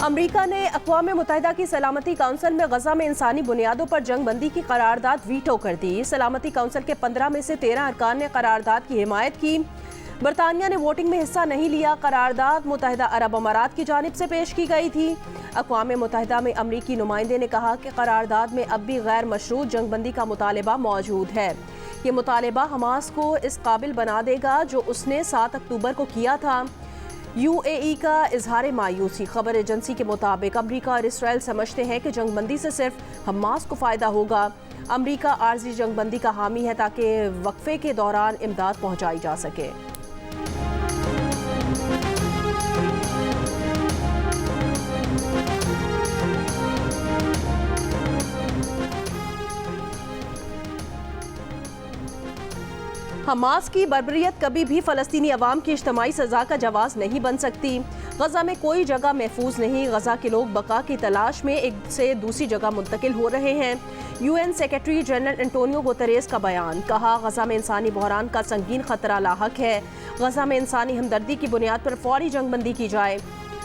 अमरीका ने अक़वाम मुत्तहिदा की सलामती काउंसिल में गजा में इंसानी बुनियादों पर जंग बंदी की करारदाद वीटो कर दी। सलामती काउंसिल के 15 में से 13 अरकान ने करारदाद की हिमायत की। बरतानिया ने वोटिंग में हिस्सा नहीं लिया। करारदाद मुत्तहिदा अरब अमारात की जानिब से पेश की गई थी। अक़वाम मुत्तहिदा में अमरीकी नुमाइंदे ने कहा कि करारदाद में अब भी गैर मशरूत जंग बंदी का मुतालबा मौजूद है। ये मुतालबा हमास को इस काबिल बना देगा जो उसने 7 अक्टूबर को किया था। UAE का इजहार मायूसी। खबर एजेंसी के मुताबिक अमरीका और इसराइल समझते हैं कि जंग बंदी से सिर्फ हमास को फ़ायदा होगा। अमरीका आर्जी जंग बंदी का हामी है ताकि वक्फे के दौरान इमदाद पहुँचाई जा सके। हमास की बर्बरियत कभी भी फ़लस्तीनी अवाम की इज्तमाई सज़ा का जवाज़ नहीं बन सकती। गजा में कोई जगह महफूज नहीं। गजा के लोग बका की तलाश में एक से दूसरी जगह मुंतकिल हो रहे हैं। UN secretary general Antonio Guterres का बयान। कहा, गजा में इंसानी बहरान का संगीन खतरा लाहक है। गजा में इंसानी हमदर्दी की बुनियाद पर फौरी जंग बंदी की जाए।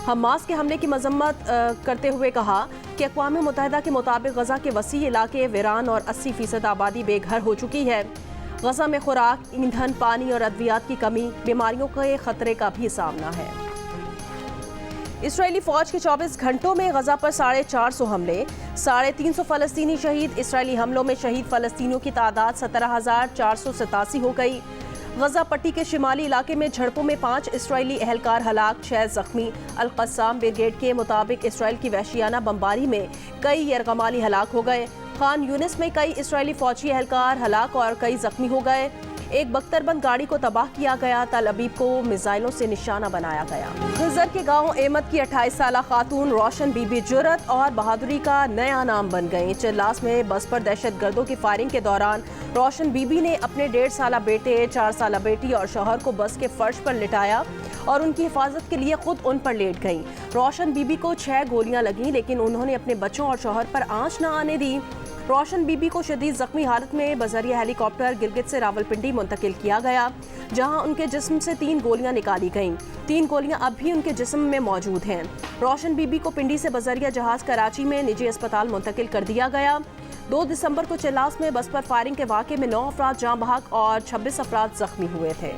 हमास के हमले की मजम्मत करते हुए कहा कि अक़वाम मुत्तहिदा के मुताबिक गजा के वसी इलाके वीरान और 80% आबादी बेघर हो चुकी है। गजा में खुराक, ईंधन, पानी और अद्वियात की कमी, बीमारियों के खतरे का भी सामना है। इसराइली फौज के 24 घंटों में गजा पर 450 हमले, 350 फ़लस्तीनी शहीद। इसराइली हमलों में शहीद फ़लस्तीनियों की तादाद 17,487 हो गई। गजा पट्टी के शिमाली इलाके में झड़पों में 5 इसराइली एहलकार हलाक, 6 जख्मी। अल-क़स्साम ब्रिगेड के मुताबिक इसराइल की वहशियाना बमबारी में कई यरगमाली हलाक हो गए। खान यूनिस में कई इसराइली फौजी एहलकार हलाक और कई जख्मी हो गए। एक बख्तरबंद गाड़ी को तबाह किया गया। तल अबीब को मिसाइलों से निशाना बनाया गया। खिज़र के गांव एमद की 28 साला खातून रोशन बीबी जुर्रत और बहादुरी का नया नाम बन गई। चिल्लास में बस पर दहशतगर्दों की फायरिंग के दौरान रोशन बीबी ने अपने 1.5 साला बेटे, 4 साला बेटी और शौहर को बस के फर्श पर लिटाया और उनकी हिफाजत के लिए खुद उन पर लेट गई। रोशन बीबी को 6 गोलियां लगीं, लेकिन उन्होंने अपने बच्चों और शौहर पर आंच न आने दी। रोशन बीबी को शदीद जख्मी हालत में बजरिया हेलीकॉप्टर गिलगित से रावलपिंडी मुंतकिल किया गया, जहां उनके जिस्म से 3 गोलियां निकाली गईं। 3 गोलियां अब भी उनके जिस्म में मौजूद हैं। रोशन बीबी को पिंडी से बजरिया जहाज कराची में निजी अस्पताल मुंतकिल कर दिया गया। 2 दिसंबर को चिल्लास में बस पर फायरिंग के वाक़े में 9 अफराद जाँ बहक और 26 अफराद जख्मी हुए थे।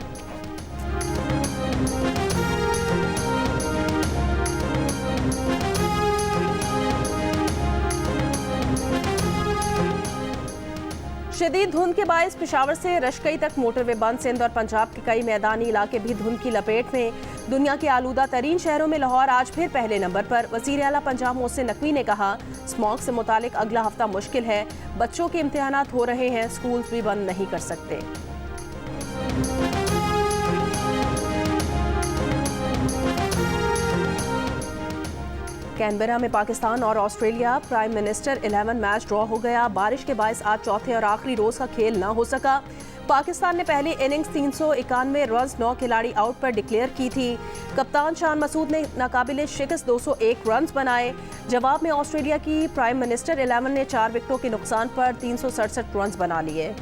शदीद धुंध के बायस पेशावर से रशकई तक मोटरवे बंद। सिंध और पंजाब के कई मैदानी इलाके भी धुंध की लपेट में। दुनिया के आलूदा तरीन शहरों में लाहौर आज फिर पहले नंबर पर। वज़ीर आला पंजाब मोहसिन नकवी ने कहा, स्मॉग से मुतालिक अगला हफ्ता मुश्किल है। बच्चों के इम्तिहानात हो रहे हैं, स्कूल भी बंद नहीं कर सकते। कैनबरा में पाकिस्तान और Australia prime minister 11 match draw हो गया। बारिश के बायस आज चौथे और आखिरी रोज का खेल न हो सका। पाकिस्तान ने पहली इनिंग्स 391 रन्स 9 खिलाड़ी आउट पर डिक्लेयर की थी। कप्तान शान मसूद ने नाकाबिले शिकस्त 201 रन्स बनाए। जवाब में ऑस्ट्रेलिया की प्राइम मिनिस्टर 11 ने 4 विकेटों के नुकसान पर 367 रन्स बना लिए।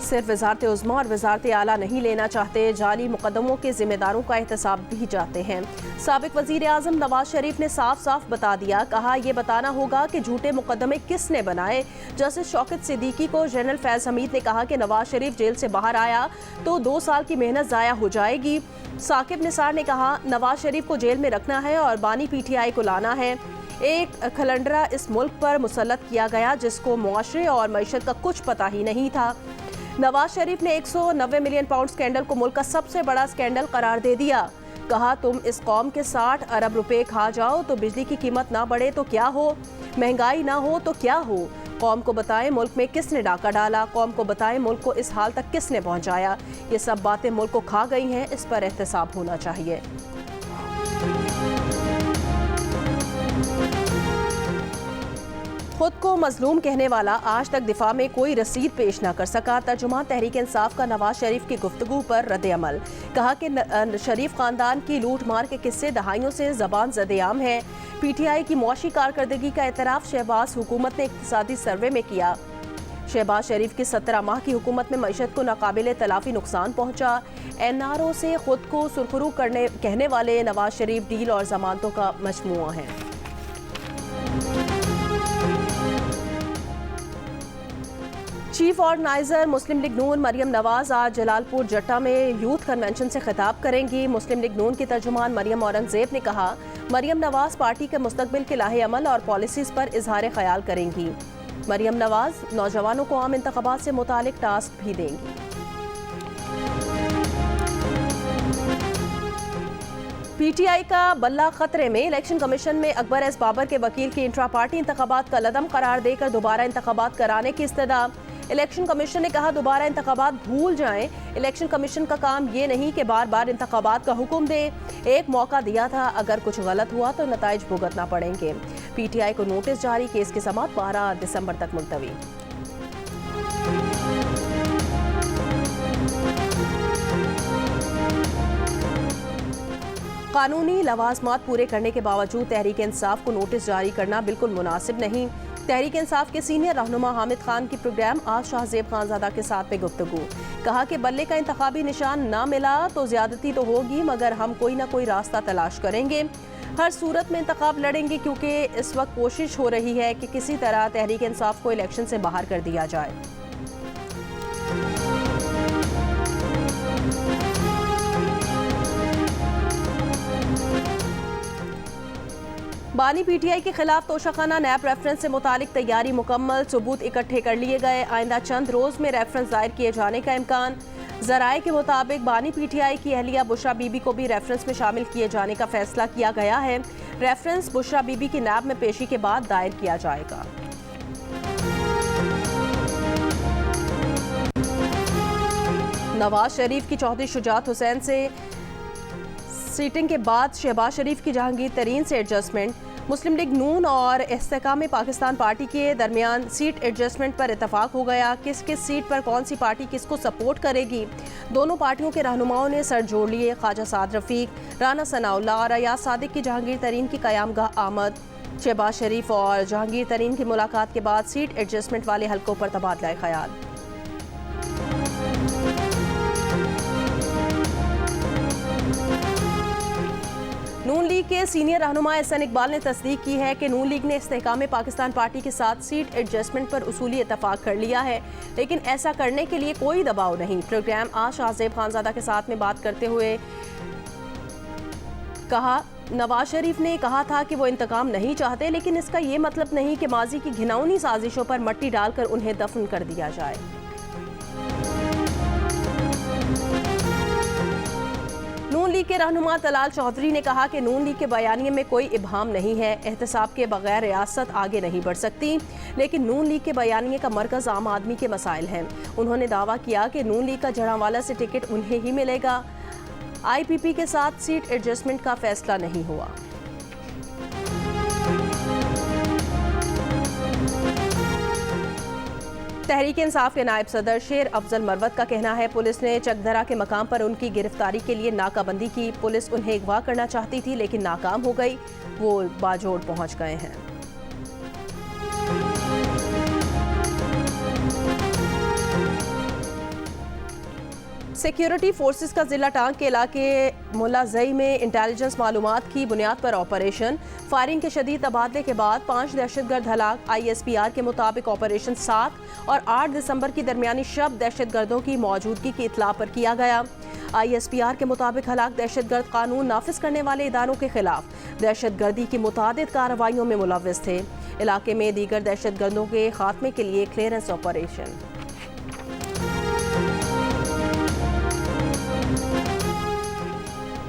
सिर्फ वज़ारत उज़्मा और वज़ारत आला नहीं लेना चाहते, जाली मुकदमों के जिम्मेदारों का एहतसाब भी चाहते हैं। साबिक वज़ीर आज़म नवाज शरीफ ने साफ साफ बता दिया। कहा, यह बताना होगा कि झूठे मुकदमे किसने बनाए। जस्टिस शौकत सिद्दीकी को जनरल फैज़ हमीद ने कहा कि नवाज शरीफ जेल से बाहर आया तो 2 साल की मेहनत ज़ाया हो जाएगी। साकिब निसार ने कहा, नवाज शरीफ को जेल में रखना है और बानी PTI को लाना है। एक खलंडरा इस मुल्क पर मुसल्लत किया गया जिसको मुआशरे और मईशत का कुछ पता ही नहीं था। नवाज शरीफ ने 190 मिलियन पाउंड स्कैंडल को मुल्क का सबसे बड़ा स्कैंडल करार दे दिया। कहा, तुम इस कौम के 60 अरब रुपए खा जाओ तो बिजली की कीमत ना बढ़े तो क्या हो, महंगाई ना हो तो क्या हो। कौम को बताएं मुल्क में किसने डाका डाला, कौम को बताएं मुल्क को इस हाल तक किसने पहुंचाया। ये सब बातें मुल्क को खा गई हैं, इस पर एहतसाब होना चाहिए। खुद को मजलूम कहने वाला आज तक दिफा में कोई रसीद पेश न कर सका। तर्जुमान तहरीक इंसाफ का नवाज शरीफ की गुफ्तगू पर रद्द अमल। कहा कि शरीफ खानदान की लूट मार के किस्से दहाइयों से ज़बान ज़द-ए-आम है। PTI की मुआशी कारकर्दगी का एतराफ़ शहबाज हुकूमत ने इक्तिसादी सर्वे में किया। शहबाज शरीफ की 17 माह की हुकूमत में मईशत को नाकाबिले तलाफी नुकसान पहुंचा। एनआरओ से खुद को सुरखरू कहने वाले नवाज शरीफ डील और जमानतों का मजमूआ है। चीफ ऑर्गेनाइजर मुस्लिम लीग नून मरियम नवाज आज जलालपुर जट्टा में यूथ कन्वेंशन से खिताब करेंगी। मुस्लिम लीग नून की तर्जुमान मरियम औरंगजेब ने कहा, मरियम नवाज पार्टी के मुस्तकबिल के लाहे अमल और पॉलिसीज पर इजहार ख्याल करेंगी। मरियम नवाज नौजवानों को आम इंतखाबात से मुतालिक टास्क भी देंगी। पीटीआई का बल्ला खतरे में। इलेक्शन कमीशन में अकबर एस बाबर के वकील की इंट्रा पार्टी इंतखाबात का लदम करार देकर दोबारा इंतखाबात कराने की इस्तदा। इलेक्शन कमीशन ने कहा, दोबारा इंतखाबात भूल जाएं। इलेक्शन कमीशन का काम ये नहीं कि बार बार इंतखाबात का हुक्म दे। एक मौका दिया था, अगर कुछ गलत हुआ तो नताइज भुगतना पड़ेंगे। पीटीआई को नोटिस जारी, केस की समाअत 12 दिसंबर तक मुलतवी। कानूनी लवाजमात पूरे करने के बावजूद तहरीक इंसाफ को नोटिस जारी करना बिल्कुल मुनासिब नहीं। तहरीक इंसाफ के सीनियर रहनुमा हामिद खान की प्रोग्राम आज शाहजेब खानजादा के साथ पे गुफ्तगू। कहा कि बल्ले का इंतखाबी निशान ना मिला तो ज्यादती तो होगी, मगर हम कोई ना कोई रास्ता तलाश करेंगे। हर सूरत में इंतखाब लड़ेंगे, क्योंकि इस वक्त कोशिश हो रही है कि किसी तरह तहरीक इंसाफ को इलेक्शन से बाहर कर दिया जाए। बानी पीटीआई के खिलाफ तोशाखाना नैब रेफरेंस से मुतालिक तैयारी मुकम्मल। सबूत इकट्ठे कर लिए गए। आइंदा चंद रोज में रेफरेंस दायर किए जाने का इम्कान। जराए के मुताबिक बानी पीटीआई की अहलिया बुशरा बीबी को भी रेफरेंस में शामिल किए जाने का फैसला किया गया है। रेफरेंस बुशरा बीबी की नैब में पेशी के बाद दायर किया जाएगा। नवाज शरीफ की चौधरी शुजात हुसैन से सीटिंग के बाद शहबाज शरीफ की जहांगीर तरीन से एडजस्टमेंट। मुस्लिम लीग नून और इस्तेकाम पाकिस्तान पार्टी के दरमियान सीट एडजस्टमेंट पर इतफाक हो गया। किस किस सीट पर कौन सी पार्टी किसको सपोर्ट करेगी, दोनों पार्टियों के रहनुमाओं ने सर जोड़ लिए। ख्वाजा साद रफीक, राना सनाउल्लाह और अयाज सादिक की जहांगीर तरीन की क़यामगाह आमद। शहबाज शरीफ और जहांगीर तरीन की मुलाकात के बाद सीट एडजस्टमेंट वाले हलकों पर तबादला ख्याल। नून लीग के सीनियर रहनुमा एहसन इकबाल ने तस्दीक की है कि नून लीग ने इस्तेहकाम पाकिस्तान पार्टी के साथ सीट एडजस्टमेंट पर उसूली इतफाक कर लिया है, लेकिन ऐसा करने के लिए कोई दबाव नहीं। प्रोग्राम आज शाहजेब खानजादा के साथ में बात करते हुए कहा, नवाज शरीफ ने कहा था कि वो इंतकाम नहीं चाहते, लेकिन इसका ये मतलब नहीं कि माजी की घिनौनी साजिशों पर मट्टी डालकर उन्हें दफन कर दिया जाए। नून लीग के रहनुमा तलाल चौधरी ने कहा कि नून लीग के बयानिए में कोई इबहम नहीं है। एहतसाब के बगैर रियासत आगे नहीं बढ़ सकती, लेकिन नून लीग के बयानिए का मरकज़ आम आदमी के मसाइल हैं। उन्होंने दावा किया कि नून लीग का जड़ांवाला से टिकट उन्हें ही मिलेगा। आईपीपी के साथ सीट एडजस्टमेंट का फैसला नहीं हुआ। तहरीक इंसाफ के नायब सदर शेर अफजल मरवत का कहना है, पुलिस ने चकधरा के मकाम पर उनकी गिरफ्तारी के लिए नाकाबंदी की। पुलिस उन्हें अगवा करना चाहती थी, लेकिन नाकाम हो गई। वो बाजोड़ पहुंच गए हैं। सिक्योरिटी फोर्सेस का जिला टांग के इलाके मुलाजई में इंटेलिजेंस मालूमात की बुनियाद पर ऑपरेशन। फायरिंग के शदीद तबादले के बाद 5 दहशतगर्द हलाक। ISPR के मुताबिक ऑपरेशन 7 और 8 दिसंबर की दरमियानी शब दहशतगर्दों की मौजूदगी की इतला पर किया गया। ISPR के मुताबिक हलाक दहशतगर्द कानून नाफिज करने वाले इदारों के खिलाफ दहशतगर्दी की मुतादिद कार्रवाइयों में मुलव्वस थे। इलाके में दीगर दहशतगर्दों के खात्मे के लिए क्लियरेंस ऑपरेशन।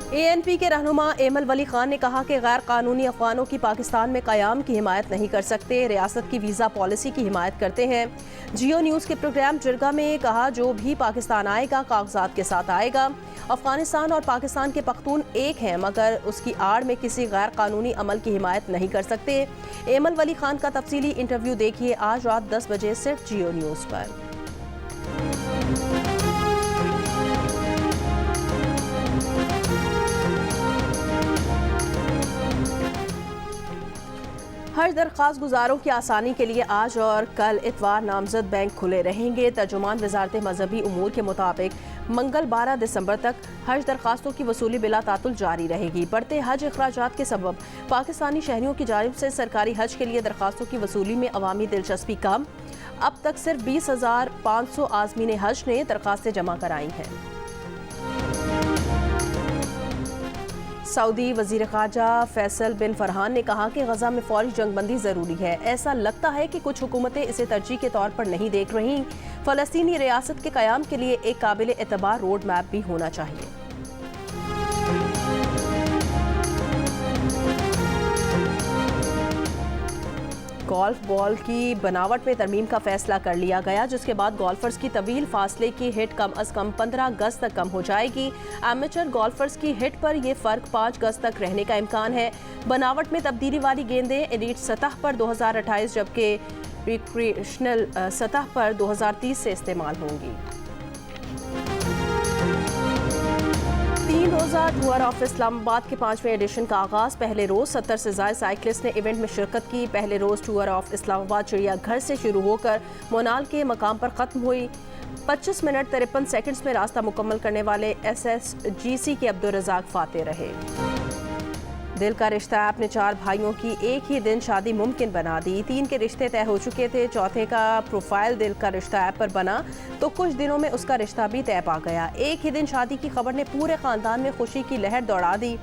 ANP के रहनुमा एमल वली खान ने कहा कि गैर कानूनी अफगानों की पाकिस्तान में क़याम की हिमायत नहीं कर सकते, रियासत की वीज़ा पॉलिसी की हिमायत करते हैं। जियो न्यूज़ के प्रोग्राम जिरगा में कहा, जो भी पाकिस्तान आएगा कागजात के साथ आएगा। अफगानिस्तान और पाकिस्तान के पख्तून एक हैं, मगर उसकी आड़ में किसी गैर कानूनी अमल की हिमायत नहीं कर सकते। एमल वली खान का तफसीली इंटरव्यू देखिए आज रात 10 बजे सिर्फ जियो न्यूज़ पर। हर हज दरख्वास्त गुजारों की आसानी के लिए आज और कल इतवार नामजद बैंक खुले रहेंगे। तर्जुमान वजारत मजहबी उमूर के मुताबिक मंगल 12 दिसंबर तक हज दरख्वास्तों की वसूली बिला तातुल जारी रहेगी। बढ़ते हज अखराजात के सबब पाकिस्तानी शहरियों की जानिब से सरकारी हज के लिए दरख्वास्तों की वसूली में अवामी दिलचस्पी कम। अब तक सिर्फ 20,500 आज़मीन हज ने दरख्वास्तें जमा कराई हैं। सऊदी वजीर ख़ारजा फैसल बिन फरहान ने कहा कि गजा में फौरी जंगबंदी ज़रूरी है। ऐसा लगता है कि कुछ हुकूमतें इसे तरजीह के तौर पर नहीं देख रही। फ़लस्तीनी रियासत के क़याम के लिए एक काबिल एतबार रोड मैप भी होना चाहिए। गोल्फ बॉल की बनावट में तरमीम का फैसला कर लिया गया, जिसके बाद गोल्फर्स की तवील फासले की हिट कम अज कम 15 गज तक कम हो जाएगी। एमेचर गोल्फर्स की हिट पर यह फ़र्क 5 गज तक रहने का इम्कान है। बनावट में तब्दीली वाली गेंदें एलीट सतह पर 2028 जबकि रिक्रिएशनल सतह पर 2030 से इस्तेमाल होंगी। 3 रोज़ा टूर ऑफ इस्लामाबाद के 5वें एडिशन का आगाज़ पहले रोज़ 70 से ज़ायद साइकिलिस्ट ने इवेंट में शिरकत की। पहले रोज़ टूर ऑफ इस्लामाबाद चिड़ियाघर से शुरू होकर मोनाल के मकाम पर ख़त्म हुई। 25 मिनट 53 सेकंड्स में रास्ता मुकम्मल करने वाले SSGC के अब्दुल रज़ाक फाते रहे। दिल का रिश्ता ऐप ने 4 भाइयों की एक ही दिन शादी मुमकिन बना दी। 3 के रिश्ते तय हो चुके थे, चौथे का प्रोफाइल दिल का रिश्ता ऐप पर बना तो कुछ दिनों में उसका रिश्ता भी तय पा गया। एक ही दिन शादी की खबर ने पूरे खानदान में खुशी की लहर दौड़ा दी।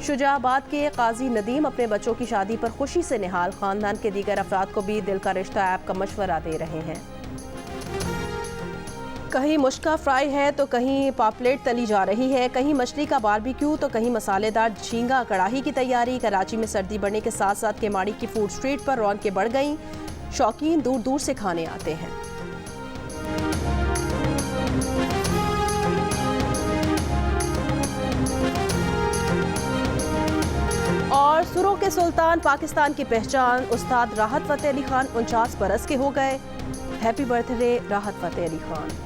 शुजाबाद के काजी नदीम अपने बच्चों की शादी पर खुशी से निहाल। खानदान के दीगर अफराद को भी दिल का रिश्ता ऐप का मशवरा दे रहे हैं। कहीं मुश्का फ्राई है तो कहीं पापलेट तली जा रही है, कहीं मछली का बारबेक्यू तो कहीं मसालेदार झींगा कढ़ाई की तैयारी। कराची में सर्दी बढ़ने के साथ साथ केमाड़ी की फूड स्ट्रीट पर रौनकें बढ़ गईं। शौकीन दूर दूर से खाने आते हैं। और सुरों के सुल्तान पाकिस्तान की पहचान उस्ताद राहत फ़तेह अली खान 49 बरस के हो गए। हैप्पी बर्थडे राहत फ़तेह अली खान।